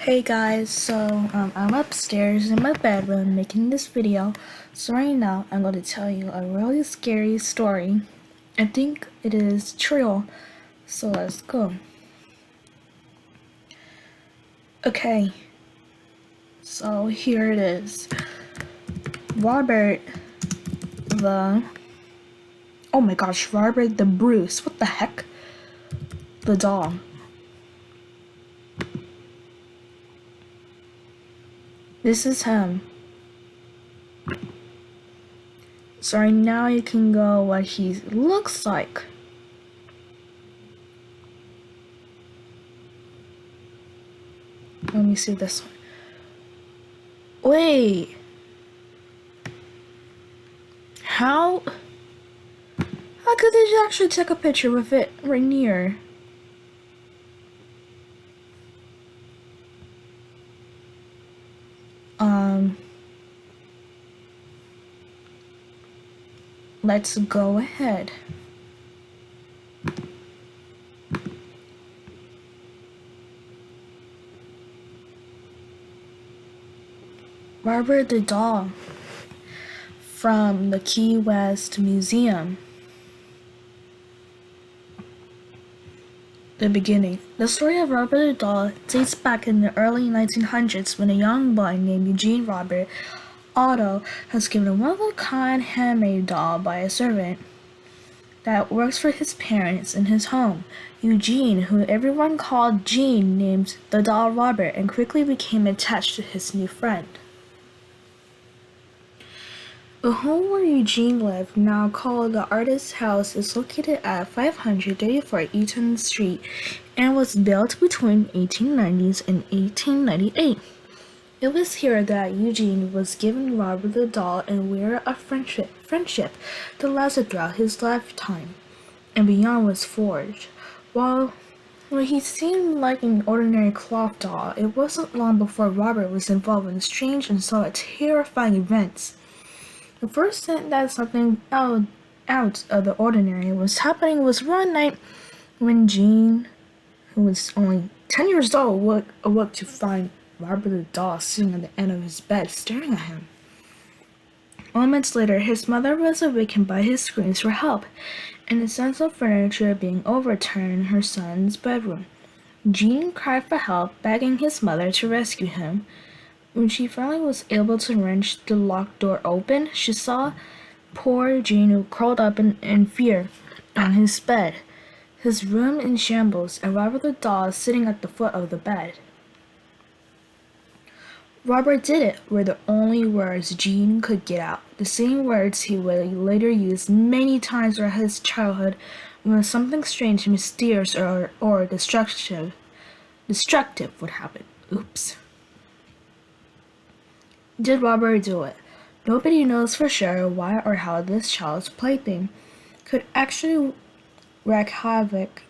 Hey guys, I'm upstairs in my bedroom making this video. So right now I'm going to tell you a really scary story. I think it is true. So let's go. Okay. So here it is. Robert the Oh my gosh, Robert the Bruce. What the heck? The dog. This is him. So right now you can go what he looks like. Let me see this one. Wait. How could they actually take a picture with it right near? Let's go ahead. Robert the doll from the Key West Museum. The beginning. The story of Robert the doll dates back in the early 1900s when a young boy named Eugene Robert Otto was given a one-of-a-kind handmade doll by a servant that works for his parents in his home. Eugene, who everyone called Gene, named the doll Robert and quickly became attached to his new friend. The home where Eugene lived, now called the Artist's House, is located at 534 Eaton Street and was built between 1890s and 1898. It was here that Eugene was given Robert the doll and where a friendship that lasted throughout his lifetime and beyond was forged. While he seemed like an ordinary cloth doll, it wasn't long before Robert was involved in strange and somewhat terrifying events. The first thing that something out of the ordinary was happening was one night when Gene, who was only 10 years old, awoke to find Robert the doll sitting at the end of his bed staring at him. Moments later, his mother was awakened by his screams for help and the sense of furniture being overturned in her son's bedroom. Gene cried for help, begging his mother to rescue him. When she finally was able to wrench the locked door open, she saw poor Gene curled up in fear on his bed, his room in shambles, and Robert the doll sitting at the foot of the bed. Robert did it were the only words Gene could get out, the same words he would later use many times throughout his childhood when something strange, mysterious, or destructive would happen. Oops. Did Robert do it? Nobody knows for sure why or how this child's plaything could actually wreak havoc,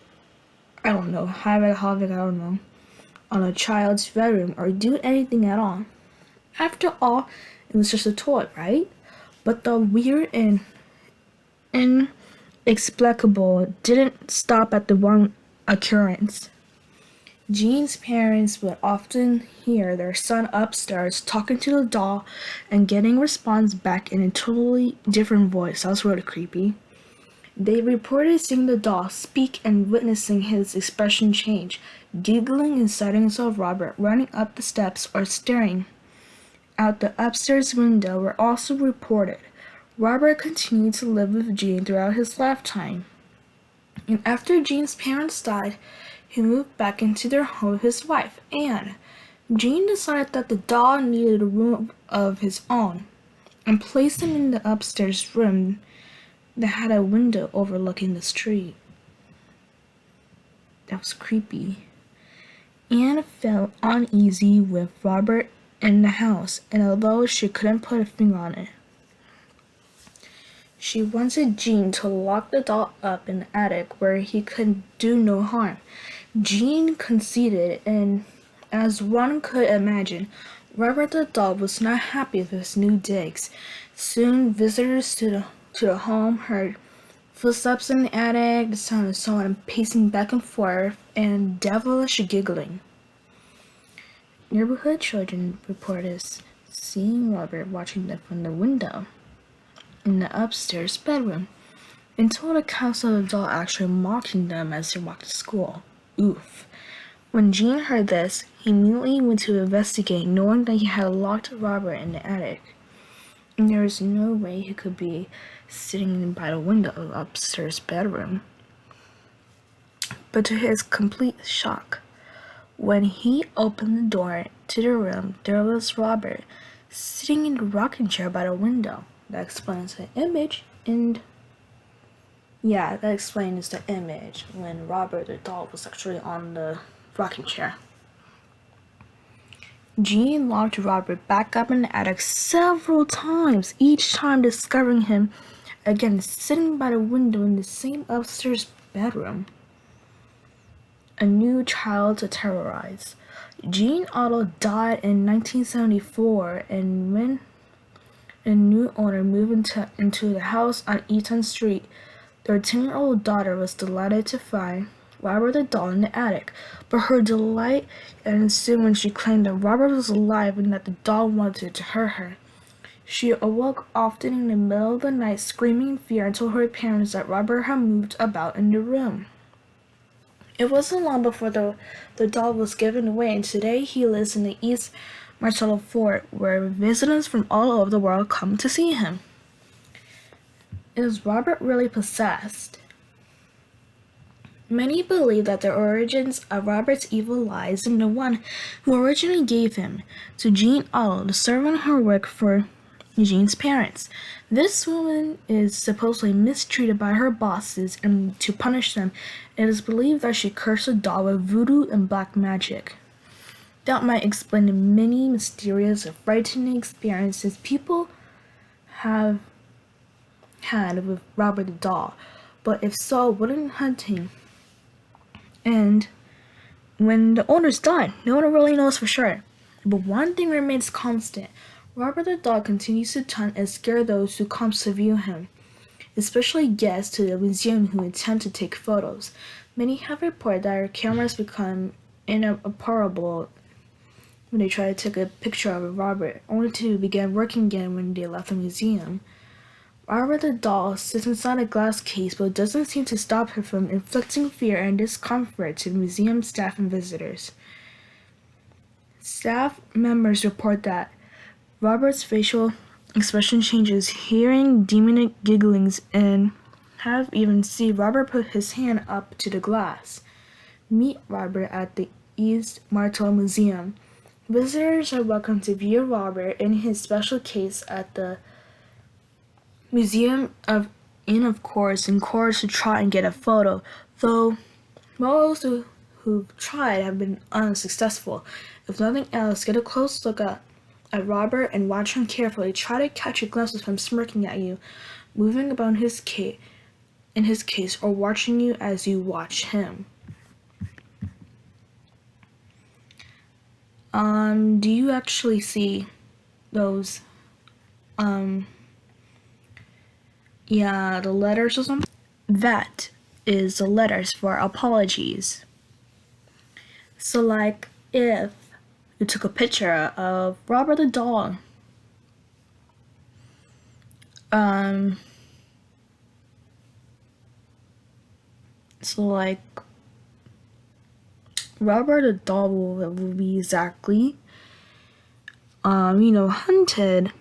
on a child's bedroom or do anything at all. After all, it was just a toy, right? But the weird and inexplicable didn't stop at the one occurrence. Gene's parents would often hear their son upstairs talking to the doll and getting response back in a totally different voice. That was really creepy. They reported seeing the doll speak and witnessing his expression change, giggling and sightings of Robert running up the steps or staring out the upstairs window were also reported. Robert continued to live with Gene throughout his lifetime. And after Gene's parents died, he moved back into their home with his wife, Anne. Gene decided that the doll needed a room of his own and placed him in the upstairs room that had a window overlooking the street. That was creepy. Anne felt uneasy with Robert in the house, and although she couldn't put a finger on it, she wanted Gene to lock the doll up in the attic where he could do no harm. Gene conceded, and as one could imagine, Robert the doll was not happy with his new digs. Soon, visitors to the home heard footsteps in the attic, the sound of someone pacing back and forth, and devilish giggling. Neighborhood children reported seeing Robert watching them from the window in the upstairs bedroom and told accounts of the doll actually mocking them as they walked to school. Oof. When Gene heard this, he immediately went to investigate, knowing that he had locked Robert in the attic. And there was no way he could be sitting by the window of the upstairs bedroom. But to his complete shock, when he opened the door to the room, there was Robert sitting in the rocking chair by the window. That explains the image, and yeah, that explains the image when Robert the doll was actually on the rocking chair. Gene locked Robert back up in the attic several times, each time discovering him again sitting by the window in the same upstairs bedroom. A new child to terrorize. Gene Otto died in 1974, and when a new owner moved into the house on Eaton Street, their 10-year-old daughter was delighted to find Robert the doll in the attic, but her delight ensued when she claimed that Robert was alive and that the doll wanted to hurt her. She awoke often in the middle of the night screaming in fear and told her parents that Robert had moved about in the room. It wasn't long before the doll was given away, and today he lives in the East Martello Fort, where visitors from all over the world come to see him. Is Robert really possessed? Many believe that the origins of Robert's evil lies in the one who originally gave him to Jean Otto, the servant who worked for Jean's parents. This woman is supposedly mistreated by her bosses, and to punish them, it is believed that she cursed the doll with voodoo and black magic. That might explain the many mysterious and frightening experiences people have had with Robert the doll. But if so, wouldn't hunting? And when the owners died, no one really knows for sure. But one thing remains constant. Robert the doll continues to taunt and scare those who come to view him, especially guests to the museum who attempt to take photos. Many have reported that their cameras become inoperable when they try to take a picture of Robert, only to begin working again when they left the museum. Robert the doll sits inside a glass case, but doesn't seem to stop her from inflicting fear and discomfort to the museum staff and visitors. Staff members report that Robert's facial expression changes, hearing demonic gigglings, and have even seen Robert put his hand up to the glass. Meet Robert at the East Martello Museum. Visitors are welcome to view Robert in his special case at the museum and of course encouraged to try and get a photo, though most who've tried have been unsuccessful. If nothing else, get a close look at Robert and watch him carefully. Try to catch a glimpse of him smirking at you, moving about in his case, or watching you as you watch him. Do you actually see those the letters or something? That is the letters for apologies. So like if you took a picture of Robert the doll, so like Robert the doll will be exactly hunted.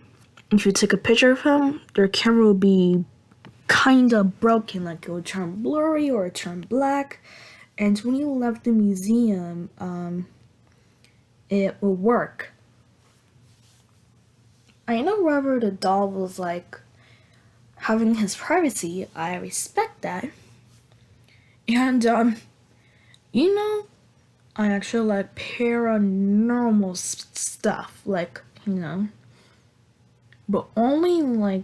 If you take a picture of him, their camera will be kinda broken, like it will turn blurry or turn black, and when you left the museum, it will work. I know Robert the doll was like having his privacy. I respect that. And I actually like paranormal stuff, like but only like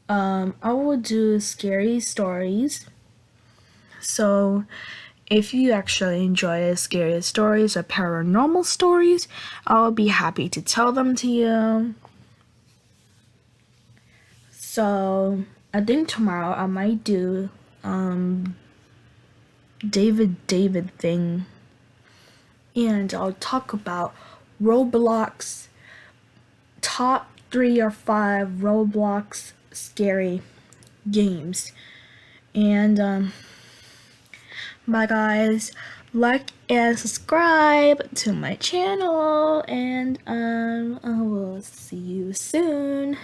I will do scary stories. So if you actually enjoy scary stories or paranormal stories, I will be happy to tell them to you. So I think tomorrow I might do David thing. and I'll talk about Roblox, top 3 or 5 Roblox scary games. And bye guys, like and subscribe to my channel, and I will see you soon.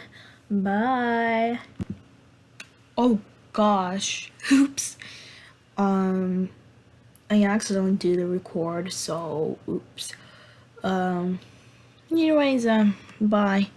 Bye. Oh gosh, oops. I accidentally did the record, so oops. Anyways, bye.